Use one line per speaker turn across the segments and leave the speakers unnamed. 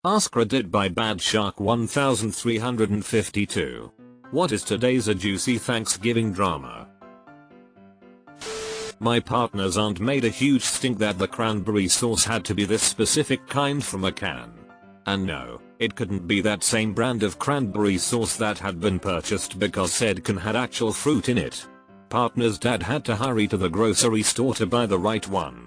AskReddit by Bad Shark 1352. What is today's a juicy Thanksgiving drama? My partner's aunt made a huge stink that the cranberry sauce had to be this specific kind from a can. And no, it couldn't be that same brand of cranberry sauce that had been purchased because said can had actual fruit in it. Partner's dad had to hurry to the grocery store to buy the right one.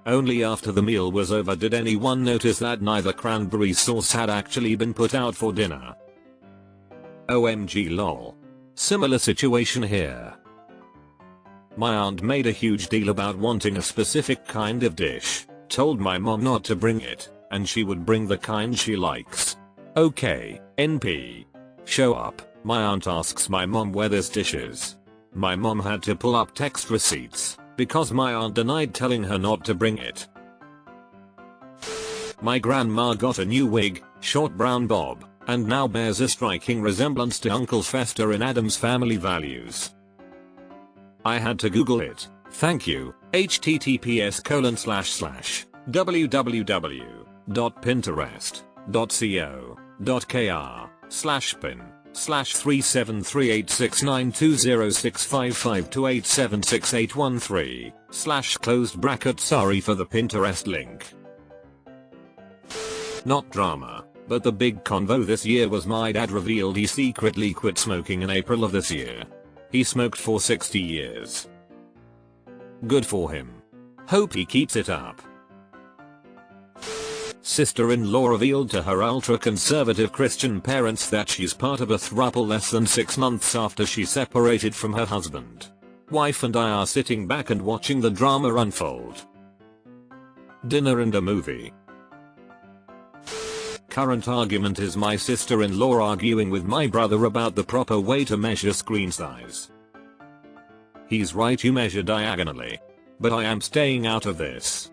Only after the meal was over did anyone notice that neither cranberry sauce had actually been put out for dinner. OMG lol. Similar situation here. My aunt made a huge deal about wanting a specific kind of dish, told my mom not to bring it, and she would bring the kind she likes. Okay, NP. Show up, my aunt asks my mom where this dish is. My mom had to pull up text receipts, because my aunt denied telling her not to bring it. My grandma got a new wig, short brown bob, and now bears a striking resemblance to Uncle Fester in Addams Family Values. I had to Google it, thank you, https://www.pinterest.co.kr/pin/373869552876813 closed bracket sorry for the Pinterest link. Not drama, but the big convo this year was my dad revealed he secretly quit smoking in April of this year. He smoked for 60 years. Good for him. Hope he keeps it up. Sister-in-law revealed to her ultra-conservative Christian parents that she's part of a throuple less than 6 months after she separated from her husband. Wife and I are sitting back and watching the drama unfold. Dinner and a movie. Current argument is my sister-in-law arguing with my brother about the proper way to measure screen size. He's right, you measure diagonally. But I am staying out of this.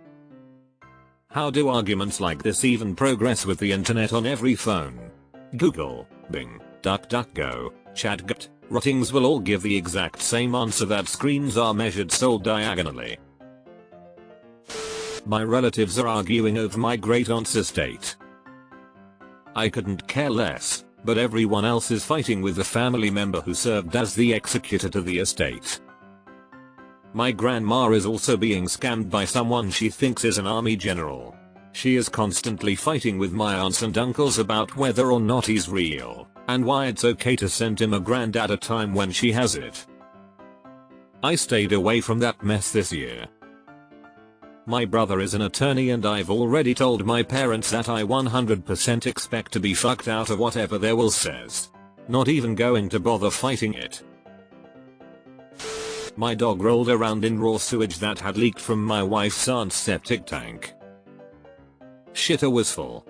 How do arguments like this even progress with the internet on every phone? Google, Bing, DuckDuckGo, ChatGPT, Rottings will all give the exact same answer that screens are measured so diagonally. My relatives are arguing over my great-aunt's estate. I couldn't care less, but everyone else is fighting with the family member who served as the executor to the estate. My grandma is also being scammed by someone she thinks is an army general. She is constantly fighting with my aunts and uncles about whether or not he's real, and why it's okay to send him a grand at a time when she has it. I stayed away from that mess this year. My brother is an attorney and I've already told my parents that I 100% expect to be fucked out of whatever their will says. Not even going to bother fighting it. My dog rolled around in raw sewage that had leaked from my wife's aunt's septic tank. Shitter was full.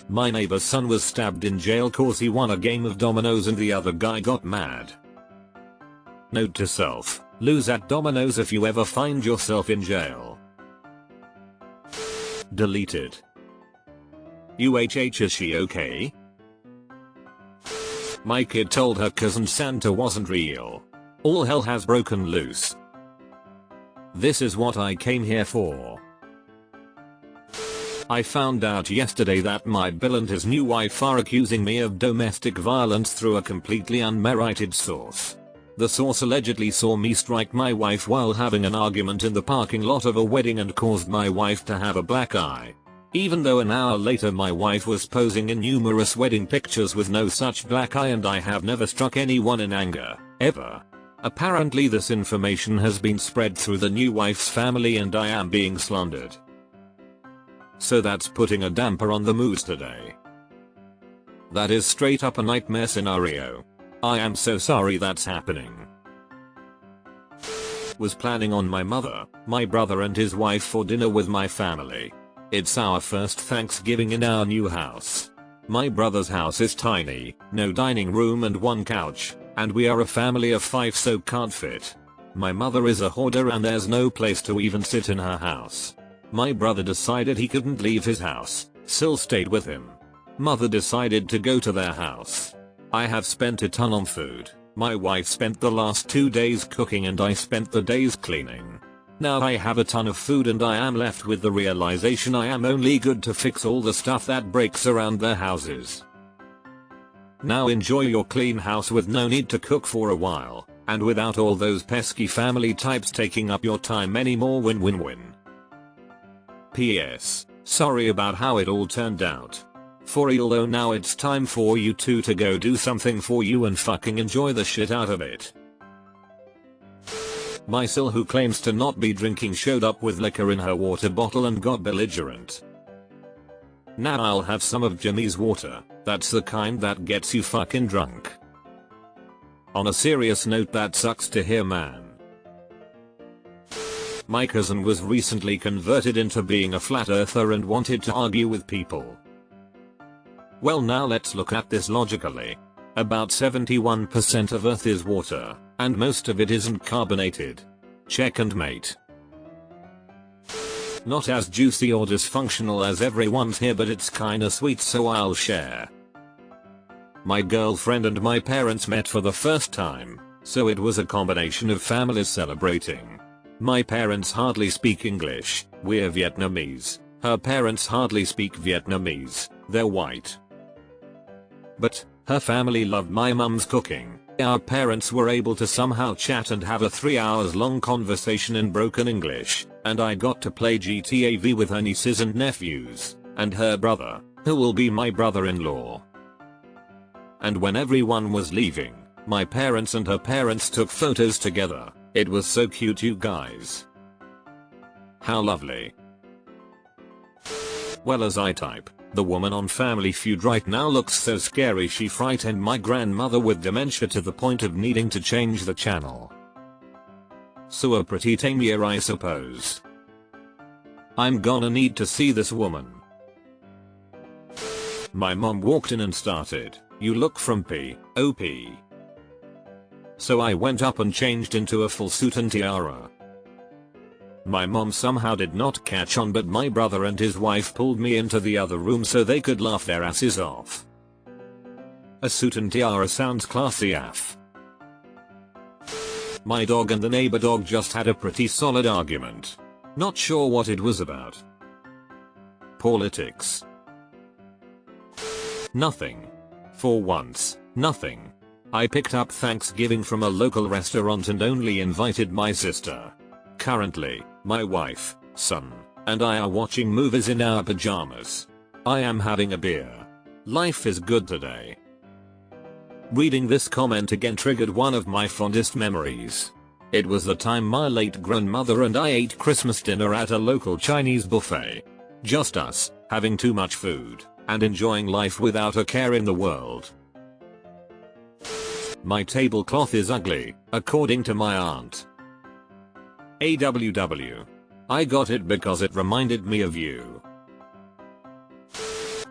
My neighbor's son was stabbed in jail cause he won a game of dominoes and the other guy got mad. Note to self, lose at dominoes if you ever find yourself in jail. Deleted. UHH, is she okay? My kid told her cousin Santa wasn't real. All hell has broken loose. This is what I came here for. I found out yesterday that my Bill and his new wife are accusing me of domestic violence through a completely unmerited source. The source allegedly saw me strike my wife while having an argument in the parking lot of a wedding and caused my wife to have a black eye. Even though an hour later my wife was posing in numerous wedding pictures with no such black eye and I have never struck anyone in anger, ever. Apparently this information has been spread through the new wife's family and I am being slandered. So that's putting a damper on the mood today. That is straight up a nightmare scenario. I am so sorry that's happening. Was planning on my mother, my brother and his wife for dinner with my family. It's our first Thanksgiving in our new house. My brother's house is tiny, no dining room and one couch, and we are a family of 5 so can't fit. My mother is a hoarder and there's no place to even sit in her house. My brother decided he couldn't leave his house, still stayed with him. Mother decided to go to their house. I have spent a ton on food. My wife spent the last 2 days cooking and I spent the days cleaning. Now I have a ton of food and I am left with the realization I am only good to fix all the stuff that breaks around their houses. Now enjoy your clean house with no need to cook for a while, and without all those pesky family types taking up your time anymore. Win-win-win. P.S. Sorry about how it all turned out. For real though, now it's time for you two to go do something for you and fucking enjoy the shit out of it. My sil, who claims to not be drinking, showed up with liquor in her water bottle and got belligerent. Now I'll have some of Jimmy's water. That's the kind that gets you fucking drunk. On a serious note, that sucks to hear, man. My cousin was recently converted into being a flat earther and wanted to argue with people. Well, now let's look at this logically. About 71% of Earth is water, and most of it isn't carbonated. Check and mate. Not as juicy or dysfunctional as everyone's here, but it's kinda sweet, so I'll share. My girlfriend and my parents met for the first time, so it was a combination of families celebrating. My parents hardly speak English, we're Vietnamese. Her parents hardly speak Vietnamese, they're white. But her family loved my mum's cooking. Our parents were able to somehow chat and have a 3 hours long conversation in broken English, and I got to play GTA V with her nieces and nephews, and her brother, who will be my brother-in-law. And when everyone was leaving, my parents and her parents took photos together. It was so cute, you guys. How lovely. Well, as I type, the woman on Family Feud right now looks so scary, she frightened my grandmother with dementia to the point of needing to change the channel. So a pretty tame year, I suppose. I'm gonna need to see this woman. My mom walked in and started, "You look from P.O.P." So I went up and changed into a full suit and tiara. My mom somehow did not catch on, but my brother and his wife pulled me into the other room so they could laugh their asses off. A suit and tiara sounds classy AF. My dog and the neighbor dog just had a pretty solid argument. Not sure what it was about. Politics. Nothing. For once, nothing. I picked up Thanksgiving from a local restaurant and only invited my sister. Currently, my wife, son, and I are watching movies in our pajamas. I am having a beer. Life is good today. Reading this comment again triggered one of my fondest memories. It was the time my late grandmother and I ate Christmas dinner at a local Chinese buffet. Just us, having too much food, and enjoying life without a care in the world. My tablecloth is ugly, according to my aunt. AWW. I got it because it reminded me of you.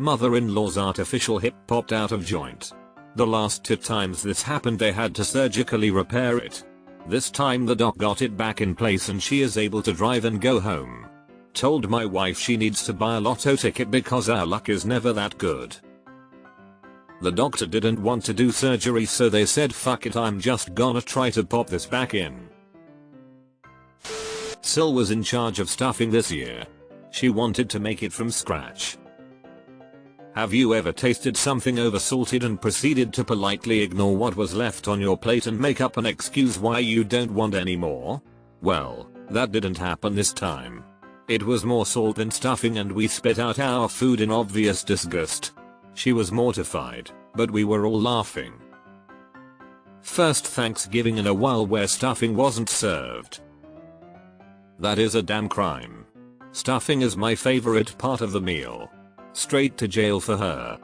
Mother-in-law's artificial hip popped out of joint. The last 2 times this happened they had to surgically repair it. This time the doc got it back in place and she is able to drive and go home. Told my wife she needs to buy a lotto ticket because our luck is never that good. The doctor didn't want to do surgery, so they said fuck it, I'm just gonna try to pop this back in. Sil was in charge of stuffing this year. She wanted to make it from scratch. Have you ever tasted something oversalted and proceeded to politely ignore what was left on your plate and make up an excuse why you don't want any more? Well, that didn't happen this time. It was more salt than stuffing and we spit out our food in obvious disgust. She was mortified, but we were all laughing. First Thanksgiving in a while where stuffing wasn't served. That is a damn crime. Stuffing is my favorite part of the meal. Straight to jail for her.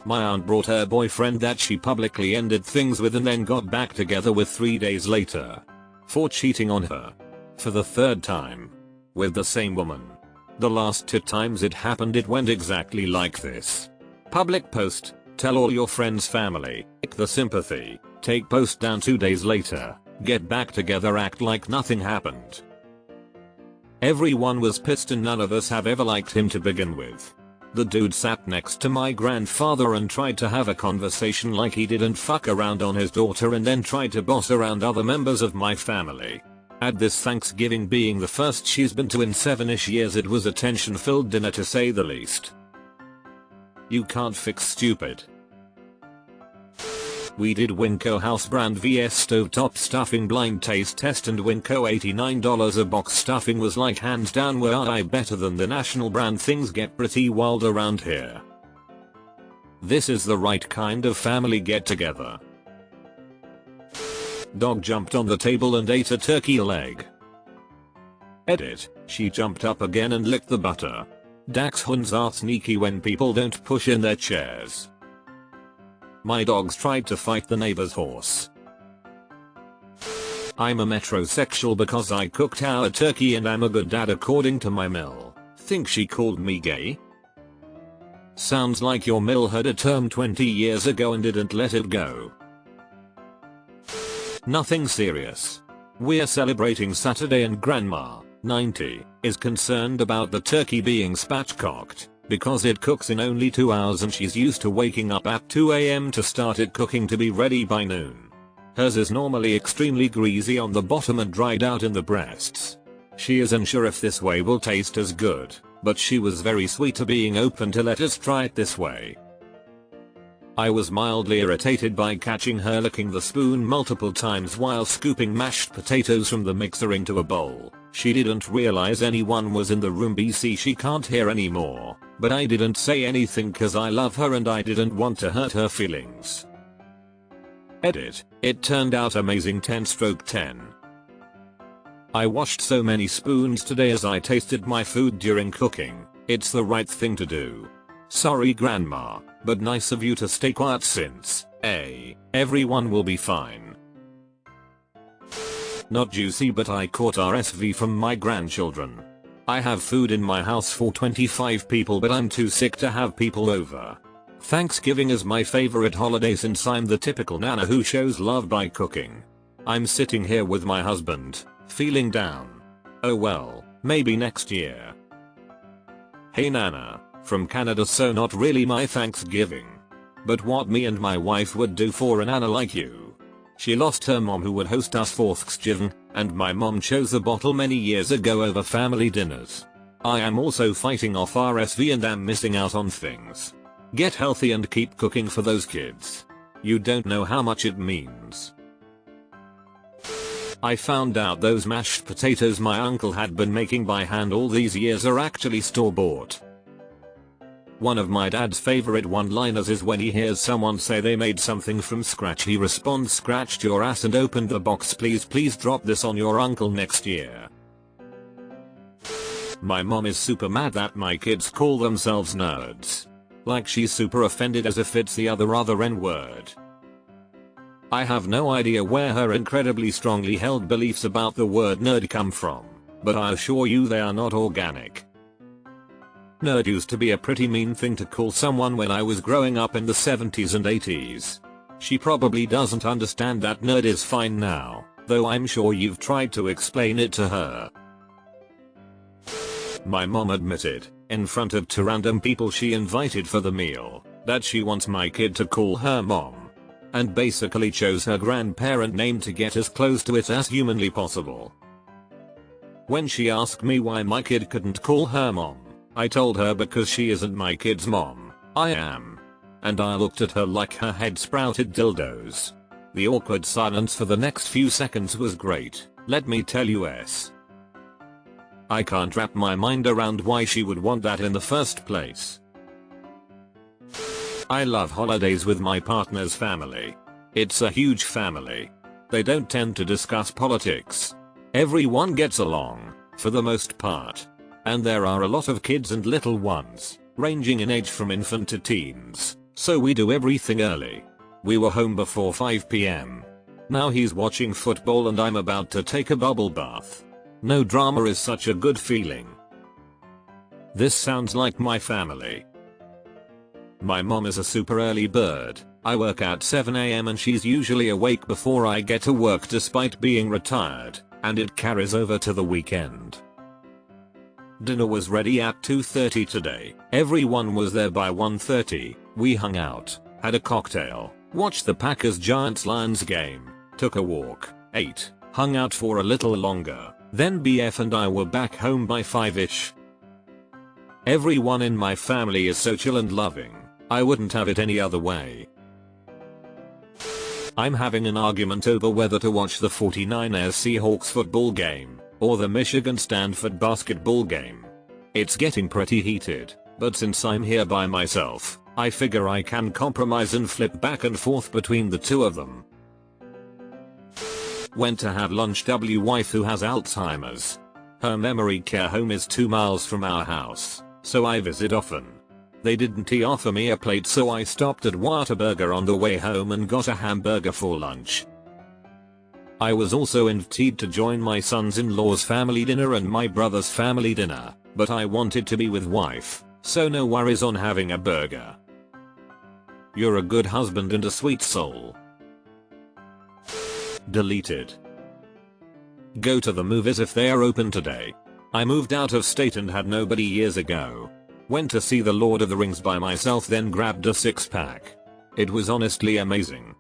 My aunt brought her boyfriend that she publicly ended things with and then got back together with 3 days later. For cheating on her. For the 3rd time. With the same woman. The last 2 times it happened it went exactly like this. Public post, tell all your friends family, pick the sympathy, take post down 2 days later, get back together, act like nothing happened. Everyone was pissed and none of us have ever liked him to begin with. The dude sat next to my grandfather and tried to have a conversation like he didn't fuck around on his daughter and then tried to boss around other members of my family. At this Thanksgiving being the first she's been to in 7ish years, it was a tension-filled dinner to say the least. You can't fix stupid. We did Winco house brand vs stovetop stuffing blind taste test, and Winco $89 a box stuffing was like hands down way better than the national brand. Things get pretty wild around here. This is the right kind of family get together. Dog jumped on the table and ate a turkey leg. Edit, she jumped up again and licked the butter. Dachshunds are sneaky when people don't push in their chairs. My dogs tried to fight the neighbor's horse. I'm a metrosexual because I cooked our turkey and I'm a good dad according to my mill. Think she called me gay? Sounds like your mill had a term 20 years ago and didn't let it go. Nothing serious. We're celebrating Saturday and Grandma, 90, is concerned about the turkey being spatchcocked because it cooks in only 2 hours and she's used to waking up at 2 AM to start it cooking to be ready by noon. Hers is normally extremely greasy on the bottom and dried out in the breasts. She isn't sure if this way will taste as good, but she was very sweet to being open to let us try it this way. I was mildly irritated by catching her licking the spoon multiple times while scooping mashed potatoes from the mixer into a bowl. She didn't realize anyone was in the room. BC she can't hear anymore, but I didn't say anything cause I love her and I didn't want to hurt her feelings. Edit, it turned out amazing 10/10. I washed so many spoons today as I tasted my food during cooking. It's the right thing to do. Sorry Grandma, but nice of you to stay quiet since, everyone will be fine. Not juicy, but I caught RSV from my grandchildren. I have food in my house for 25 people but I'm too sick to have people over. Thanksgiving is my favorite holiday since I'm the typical nana who shows love by cooking. I'm sitting here with my husband, feeling down. Oh well, maybe next year. Hey Nana, from Canada. So not really my Thanksgiving. But what me and my wife would do for a nana like you. She lost her mom who would host us for Thanksgiving, and my mom chose a bottle many years ago over family dinners. I am also fighting off RSV and am missing out on things. Get healthy and keep cooking for those kids. You don't know how much it means. I found out those mashed potatoes my uncle had been making by hand all these years are actually store-bought. One of my dad's favorite one-liners is when he hears someone say they made something from scratch, he responds, "Scratched your ass and opened the box, please drop this on your uncle next year." My mom is super mad that my kids call themselves nerds. Like she's super offended as if it's the other N-word. I have no idea where her incredibly strongly held beliefs about the word nerd come from, but I assure you they are not organic. Nerd used to be a pretty mean thing to call someone when I was growing up in the 70s and 80s. She probably doesn't understand that nerd is fine now, though I'm sure you've tried to explain it to her. My mom admitted, in front of 2 random people she invited for the meal, that she wants my kid to call her mom. And basically chose her grandparent name to get as close to it as humanly possible. When she asked me why my kid couldn't call her mom, I told her because she isn't my kid's mom, I am. And I looked at her like her head sprouted dildos. The awkward silence for the next few seconds was great, let me tell you. I can't wrap my mind around why she would want that in the first place. I love holidays with my partner's family. It's a huge family. They don't tend to discuss politics. Everyone gets along, for the most part. And there are a lot of kids and little ones, ranging in age from infant to teens, so we do everything early. We were home before 5 PM. Now he's watching football and I'm about to take a bubble bath. No drama is such a good feeling. This sounds like my family. My mom is a super early bird. I work at 7 AM and she's usually awake before I get to work despite being retired, and it carries over to the weekend. Dinner was ready at 2:30 today. Everyone was there by 1:30. We hung out, had a cocktail, watched the Packers-Giants-Lions game, took a walk, ate, Hung out for a little longer, then BF and I were back home by 5ish. Everyone in my family is so chill and loving. I wouldn't have it any other way. I'm having an argument over whether to watch the 49ers Seahawks football game or the Michigan Stanford basketball game. It's getting pretty heated, but since I'm here by myself, I figure I can compromise and flip back and forth between the two of them. Went to have lunch. Wife who has Alzheimer's. Her memory care home is 2 miles from our house, so I visit often. They didn't offer me a plate, so I stopped at Whataburger on the way home and got a hamburger for lunch. I was also invited to join my son's-in-law's family dinner and my brother's family dinner, but I wanted to be with wife, so no worries on having a burger. You're a good husband and a sweet soul. Deleted. Go to the movies if they are open today. I moved out of state and had nobody years ago. Went to see The Lord of the Rings by myself, then grabbed a 6-pack. It was honestly amazing.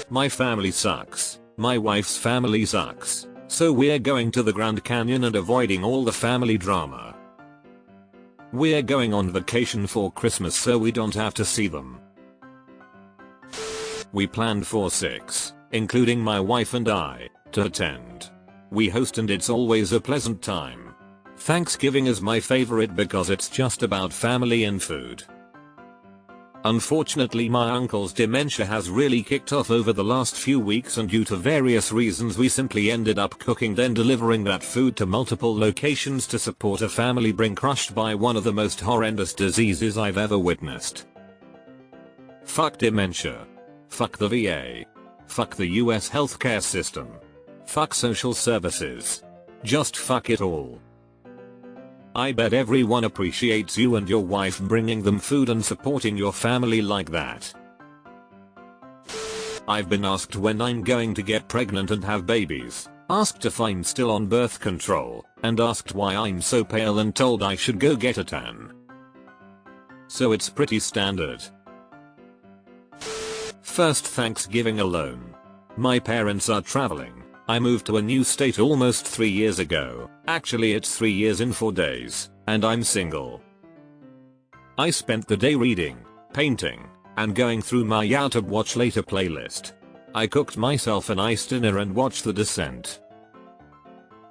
My family sucks. My wife's family sucks. So we're going to the Grand Canyon and avoiding all the family drama. We're going on vacation for Christmas so we don't have to see them. We planned for 6, including my wife and I, to attend. We host and it's always a pleasant time. Thanksgiving is my favorite because it's just about family and food. Unfortunately, my uncle's dementia has really kicked off over the last few weeks, and due to various reasons we simply ended up cooking then delivering that food to multiple locations to support a family being crushed by one of the most horrendous diseases I've ever witnessed. Fuck dementia. Fuck the VA. Fuck the US healthcare system. Fuck social services. Just fuck it all. I bet everyone appreciates you and your wife bringing them food and supporting your family like that. I've been asked when I'm going to get pregnant and have babies, asked if I'm still on birth control, and asked why I'm so pale and told I should go get a tan. So it's pretty standard. First Thanksgiving alone. My parents are traveling. I moved to a new state almost 3 years ago. Actually it's 3 years in 4 days, and I'm single. I spent the day reading, painting, and going through my YouTube Watch Later playlist. I cooked myself a nice dinner and watched The Descent.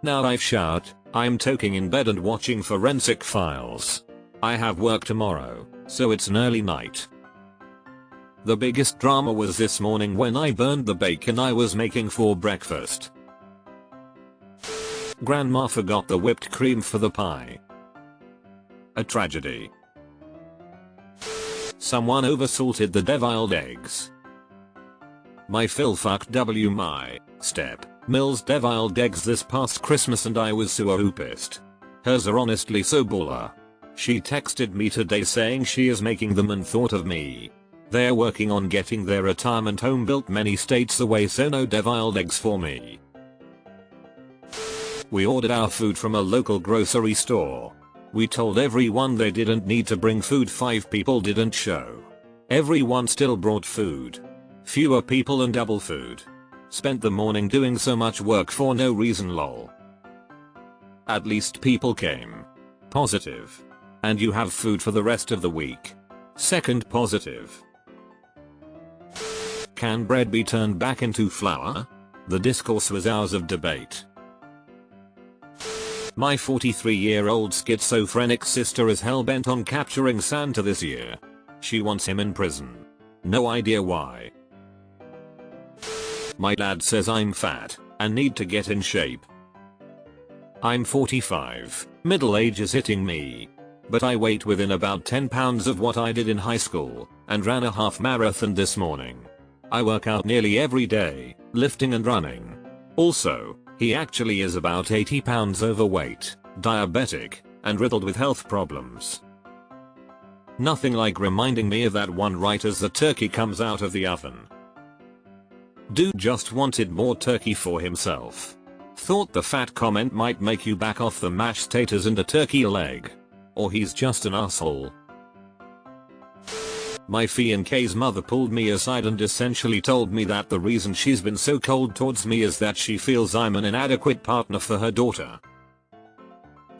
Now I've showered, I'm toking in bed and watching Forensic Files. I have work tomorrow, so it's an early night. The biggest drama was this morning when I burned the bacon I was making for breakfast. Grandma forgot the whipped cream for the pie. A tragedy. Someone oversalted the deviled eggs. My Phil fucked my step Mill's deviled eggs this past Christmas and I was so pissed. Hers are honestly so baller. She texted me today saying she is making them and thought of me. They're working on getting their retirement home built many states away, so no deviled eggs for me. We ordered our food from a local grocery store. We told everyone they didn't need to bring food. 5 people didn't show. Everyone still brought food. Fewer people and double food. Spent the morning doing so much work for no reason, lol. At least people came. Positive. And you have food for the rest of the week. Second positive. Can bread be turned back into flour? The discourse was hours of debate. My 43-year-old schizophrenic sister is hell-bent on capturing Santa this year. She wants him in prison. No idea why. My dad says I'm fat and need to get in shape. I'm 45, middle age is hitting me. But I weighed within about 10 pounds of what I did in high school and ran a half marathon this morning. I work out nearly every day, lifting and running. Also, he actually is about 80 pounds overweight, diabetic, and riddled with health problems. Nothing like reminding me of that one right as the turkey comes out of the oven. Dude just wanted more turkey for himself. Thought the fat comment might make you back off the mashed taters and a turkey leg. Or he's just an asshole. My fiance's mother pulled me aside and essentially told me that the reason she's been so cold towards me is that she feels I'm an inadequate partner for her daughter.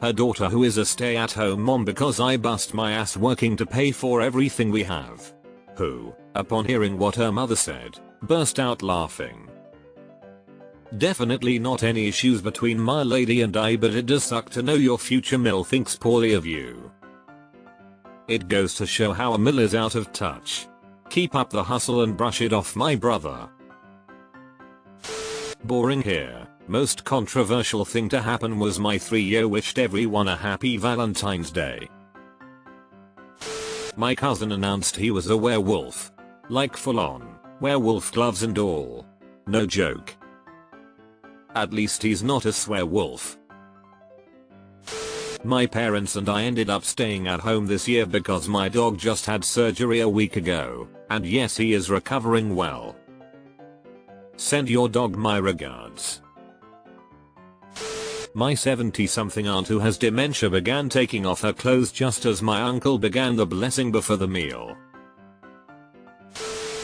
Her daughter, who is a stay-at-home mom because I bust my ass working to pay for everything we have. Who, upon hearing what her mother said, burst out laughing. Definitely not any issues between my lady and I, but it does suck to know your future mill thinks poorly of you. It goes to show how a mill is out of touch. Keep up the hustle and brush it off, my brother. Boring here. Most controversial thing to happen was my 3-year wished everyone a happy Valentine's Day. My cousin announced he was a werewolf. Like full on, werewolf gloves and all. No joke. At least he's not a swearwolf. My parents and I ended up staying at home this year because my dog just had surgery a week ago, and yes, he is recovering well. Send your dog my regards. My 70-something aunt who has dementia began taking off her clothes just as my uncle began the blessing before the meal.